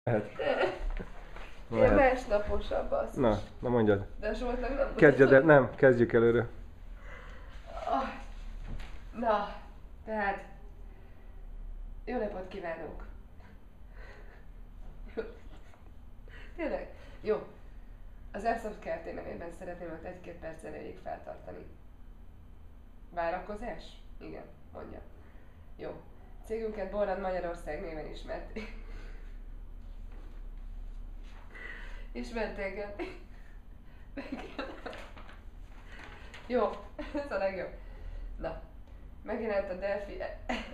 Lehet. Ilyen másnaposabb az. Na mondjad. De Zsoltnak nem Kezdjed el, nem, kezdjük előre. Ah, na, tehát jó napot kívánok! Tényleg? Jó. Az Airsoft Kft. Nevében szeretném őt egy-két perc erejéig feltartani. Várakozás? Igen, mondja. Jó. Cégünket Borland Magyarország néven ismerték. Ismerték el. Jó, ez a legjobb. Na, megjelent a Delphi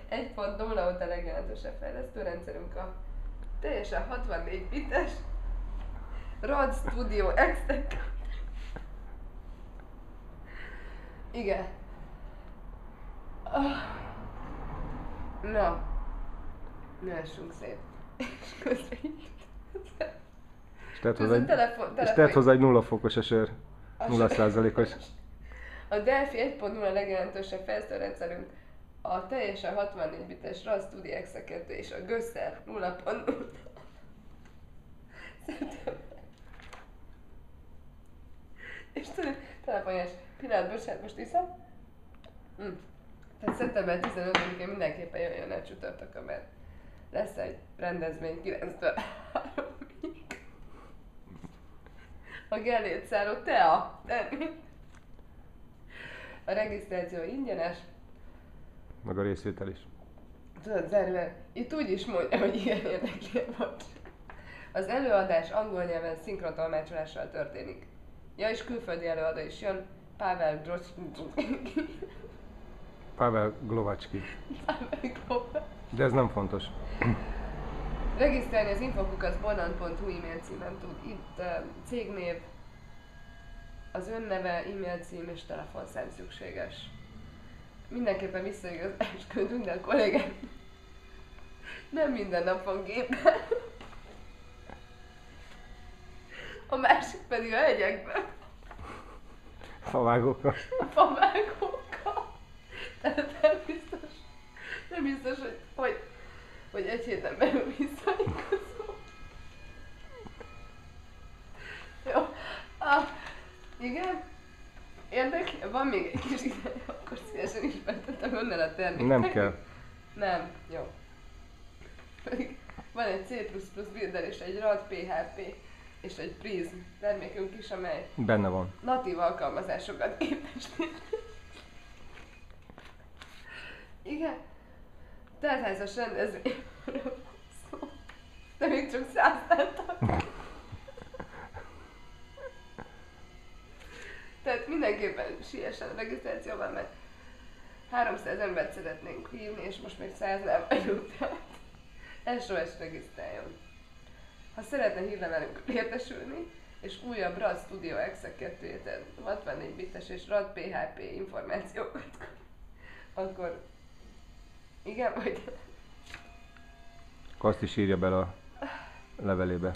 1.0 óta legjelentősebb fejlesztőrendszerünk, a teljesen 64 bites ROD Studio X-tek. Igen. Na, nőessünk szét. És közben így. És tedd hozzá egy 0 fokos esér. 0%-os. A Delphi 1.0 legjelentősebb fejlesztőrendszerünk a teljesen 64 bites ROD Studio X-eket és a Gösser 0.0. És tudod, telefonjás, pillanat, bocsánat, most iszom? Tehát szeptember 15-én mindenképpen jöjjön el csütörtökön, mert lesz egy rendezvény 9-től 3-ig. A Gellért száró tea. A regisztráció ingyenes. Meg a részvétel is. Tudod, zárva, itt úgy is mondja, hogy igen érdekli volt. Az előadás angol nyelven szinkrontolmácsolással történik. Ja, és külföldi előadó is jön, Pavel Glovacski. De ez nem fontos. Regisztrálni az infokukacborland.hu e-mail címen tud. Itt cégnév, az önneve, e-mail cím és telefonszám szükséges. Mindenképpen visszaigazolást küldünk, de a kollégám nem minden nap van gépen. A másik pedig a hegyekben. Favágókkal. A favágókkal. Tehát nem biztos, hogy egy héten belül visszaigazol. Jó. Igen? Érdekli? Van még egy kis ideje, akkor szívesen ismertetem önnel a terméket. Nem kell. Nem. Jó. Pedig van egy C++ builder és egy RAD PHP és egy Prism termékünk is, amely benne van. natív alkalmazásokat képesít. Igen. Teltházas rendezvény. De még csak 100 láttak. Tehát mindenképpen siessen a regisztrációban, mert 300 embert szeretnénk hívni, és most még 100-nál vagyunk, tehát SOS regisztráljon. Ha szeretne hírlevelünk értesülni, és újabb RAD Studio X-eket 64 bites és RAD PHP információkat, akkor igen, vagy Azt is írja bele a levelébe.